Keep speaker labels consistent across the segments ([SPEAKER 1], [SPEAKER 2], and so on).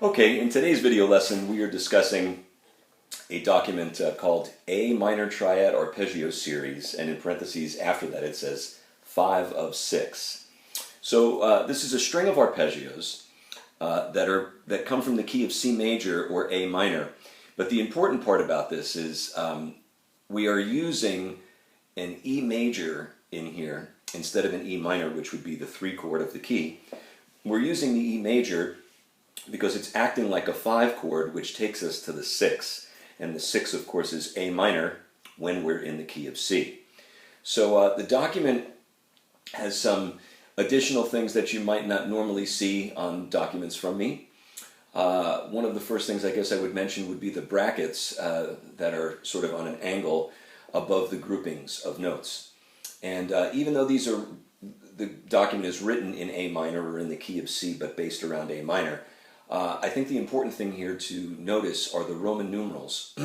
[SPEAKER 1] Okay, in today's video lesson we are discussing a document called A Minor Triad Arpeggio Series, and in parentheses after that it says 5 of 6. So this is a string of arpeggios that come from the key of C major or A minor. But the important part about this is we are using an E major in here instead of an E minor, which would be the 3 chord of the key. We're using the E major because it's acting like a 5 chord, which takes us to the 6. And the 6, of course, is A minor when we're in the key of C. So the document has some additional things that you might not normally see on documents from me. One of the first things I guess I would mention would be the brackets that are sort of on an angle above the groupings of notes. And even though the document is written in A minor or in the key of C but based around A minor, I think the important thing here to notice are the Roman numerals.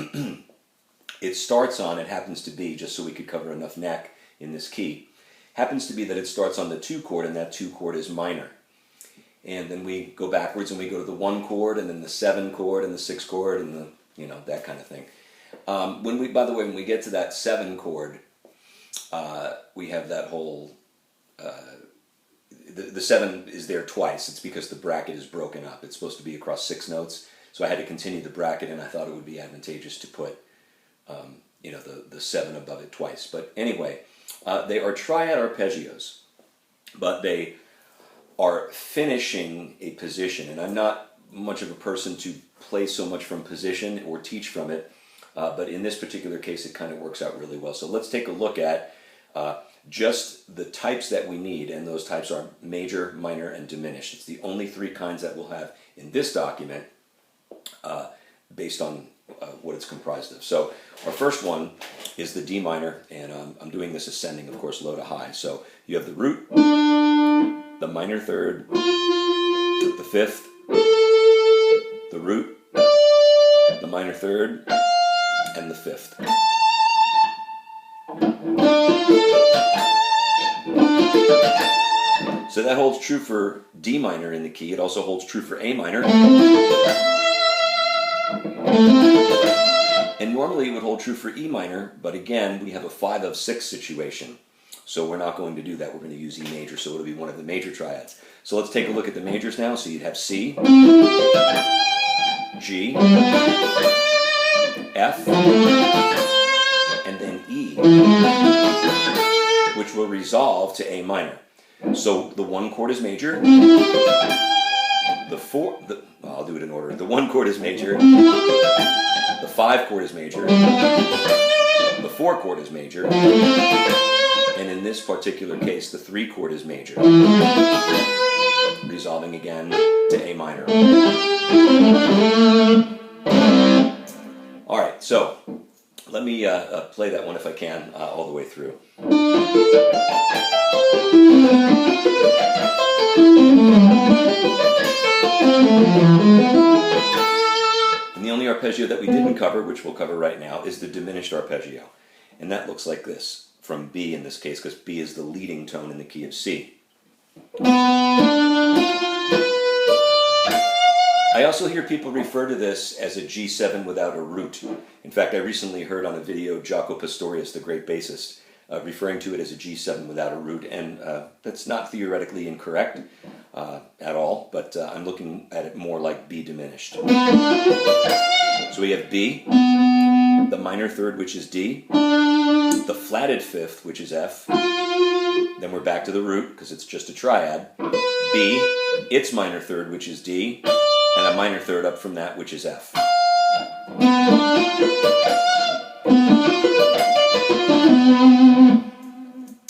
[SPEAKER 1] It starts on, it happens to be, just so we could cover enough neck in this key, happens to be that it starts on the 2 chord, and that 2 chord is minor. And then we go backwards and we go to the 1 chord, and then the 7 chord, and the 6 chord, and the, that kind of thing. By the way, when we get to that 7 chord, we have that whole, the 7 is there twice. It's because the bracket is broken up. It's supposed to be across 6 notes, so I had to continue the bracket, and I thought it would be advantageous to put, the 7 above it twice. But anyway, they are triad arpeggios, but they are finishing a position, and I'm not much of a person to play so much from position or teach from it, but in this particular case it kind of works out really well. So let's take a look at just the types that we need, and those types are major, minor, and diminished. It's the only 3 kinds that we'll have in this document based on what it's comprised of. So our first one is the D minor, and I'm doing this ascending, of course, low to high. So you have the root, the minor third, the 5th, the root, the minor third, and the 5th. So that holds true for D minor in the key. It also holds true for A minor. And normally it would hold true for E minor, but again, we have a 5 of 6 situation. So we're not going to do that. We're going to use E major, so it'll be one of the major triads. So let's take a look at the majors now. So you'd have C, G, F, and then E, which will resolve to A minor. So the 1 chord is major, I'll do it in order. The 1 chord is major, the 5 chord is major, the 4 chord is major, and in this particular case the 3 chord is major, resolving again to A minor. Alright, so let me play that one if I can all the way through. And the only arpeggio that we didn't cover, which we'll cover right now, is the diminished arpeggio. And that looks like this, from B in this case, because B is the leading tone in the key of C. I also hear people refer to this as a G7 without a root. In fact, I recently heard on a video Jaco Pastorius, the great bassist, referring to it as a G7 without a root, and that's not theoretically incorrect at all, but I'm looking at it more like B diminished. So we have B, the minor third, which is D, the flatted 5th, which is F, then we're back to the root, because it's just a triad, B, its minor third, which is D, and a minor third up from that, which is F.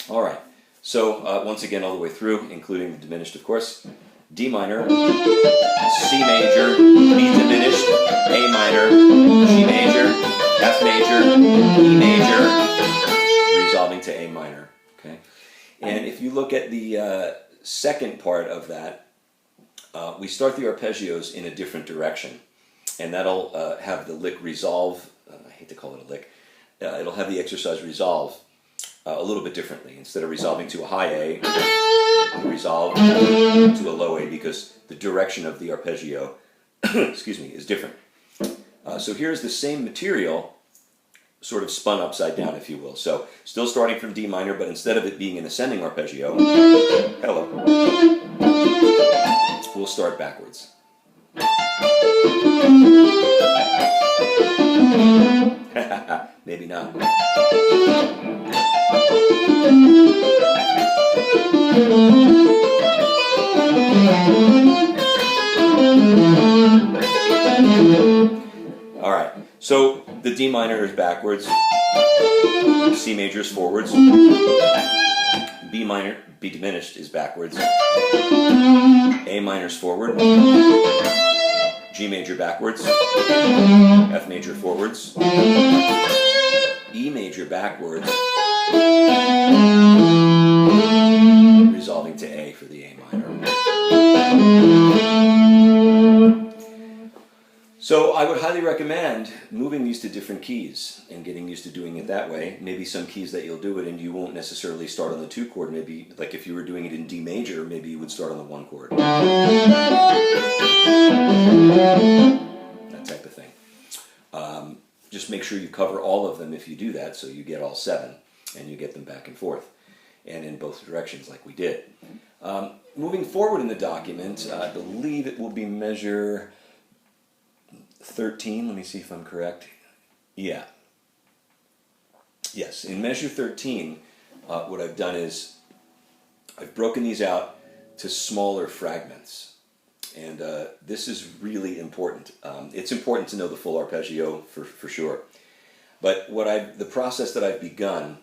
[SPEAKER 1] Alright, so once again all the way through, including the diminished of course. D minor, C major, B diminished, A minor, G major, F major, E major, resolving to A minor. Okay, and if you look at the second part of that, we start the arpeggios in a different direction, and that'll have the lick resolve. I hate to call it a lick. It'll have the exercise resolve a little bit differently. Instead of resolving to a high A, we resolve to a low A because the direction of the arpeggio excuse me, is different. So here's the same material, sort of spun upside down, if you will. So still starting from D minor, but instead of it being an ascending arpeggio, hello, we'll start backwards. Maybe not. All right, so the D minor is backwards, C major is forwards, B minor, B diminished is backwards, A minor is forward, G major backwards, F major forwards, E major backwards, resolving to A for the A minor. So I would highly recommend moving these to different keys and getting used to doing it that way. Maybe some keys that you'll do it and you won't necessarily start on the 2 chord. Maybe, like if you were doing it in D major, maybe you would start on the 1 chord. That type of thing. Just make sure you cover all of them if you do that, so you get all 7 and you get them back and forth and in both directions like we did. Moving forward in the document, I believe it will be measure 13. Let me see if I'm correct. Yeah. Yes, in measure 13, what I've done is I've broken these out to smaller fragments. And this is really important. It's important to know the full arpeggio for sure. But the process that I've begun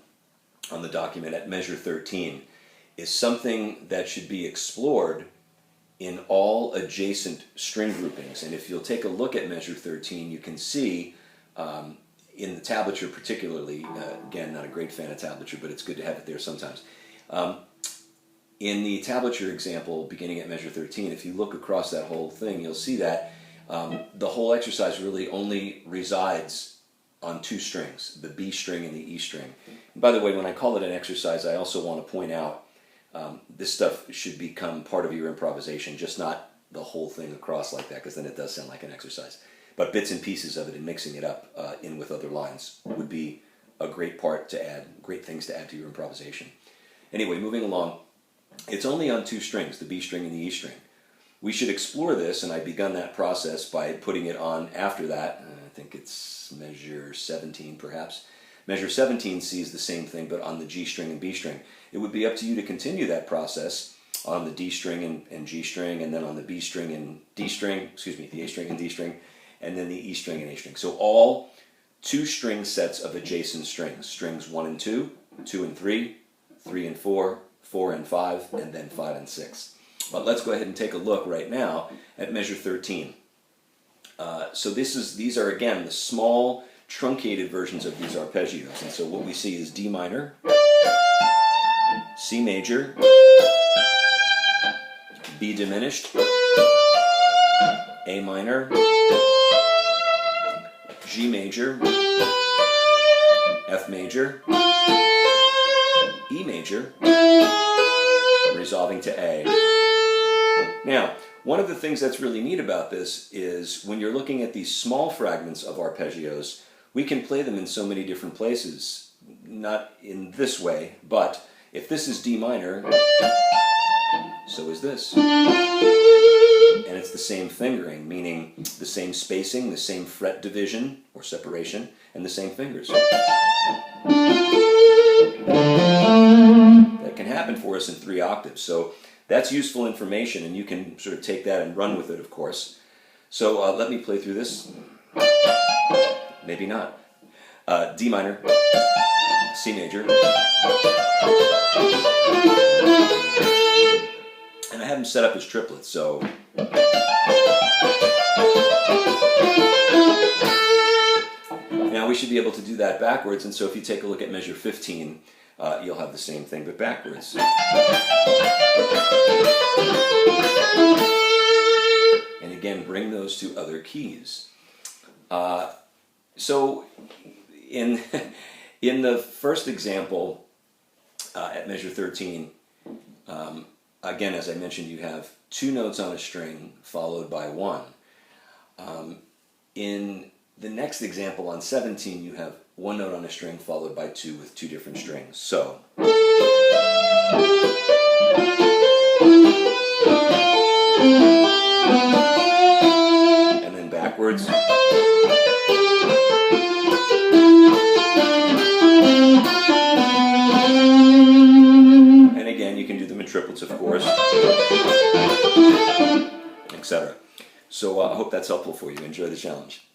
[SPEAKER 1] on the document at measure 13 is something that should be explored in all adjacent string groupings. And if you'll take a look at measure 13, you can see in the tablature particularly, again, not a great fan of tablature, but it's good to have it there sometimes. In the tablature example, beginning at measure 13, if you look across that whole thing, you'll see that the whole exercise really only resides on 2 strings, the B string and the E string. And by the way, when I call it an exercise, I also want to point out this stuff should become part of your improvisation, just not the whole thing across like that, because then it does sound like an exercise. But bits and pieces of it and mixing it up in with other lines would be a great part to add, great things to add to your improvisation. Anyway, moving along, it's only on 2 strings, the B string and the E string. We should explore this, and I've begun that process by putting it on after that. I think it's measure 17 perhaps. Measure 17 sees the same thing, but on the G string and B string. It would be up to you to continue that process on the D string and G string, and then on the B string and D string, the A string and D string, and then the E string and A string. So all 2 string sets of adjacent strings, strings 1 and 2, 2 and 3, 3 and 4, 4 and 5, and then 5 and 6. But let's go ahead and take a look right now at measure 13. So these are again the small truncated versions of these arpeggios, and so what we see is D minor, C major, B diminished, A minor, G major, F major, E major, resolving to A. Now, one of the things that's really neat about this is when you're looking at these small fragments of arpeggios, we can play them in so many different places. Not in this way, but if this is D minor, so is this. And it's the same fingering, meaning the same spacing, the same fret division or separation, and the same fingers. That can happen for us in 3 octaves. So that's useful information, and you can sort of take that and run with it, of course. So let me play through this. Maybe not. D minor, C major, and I have them set up as triplets, so now we should be able to do that backwards, and so if you take a look at measure 15, you'll have the same thing but backwards. And again, bring those to other keys. So in the first example, at measure 13, again, as I mentioned, you have 2 notes on a string followed by 1. In the next example on 17, you have 1 note on a string followed by 2 with 2 different strings. So, and then backwards. And again, you can do them in triplets, of course, etc. So I hope that's helpful for you. Enjoy the challenge.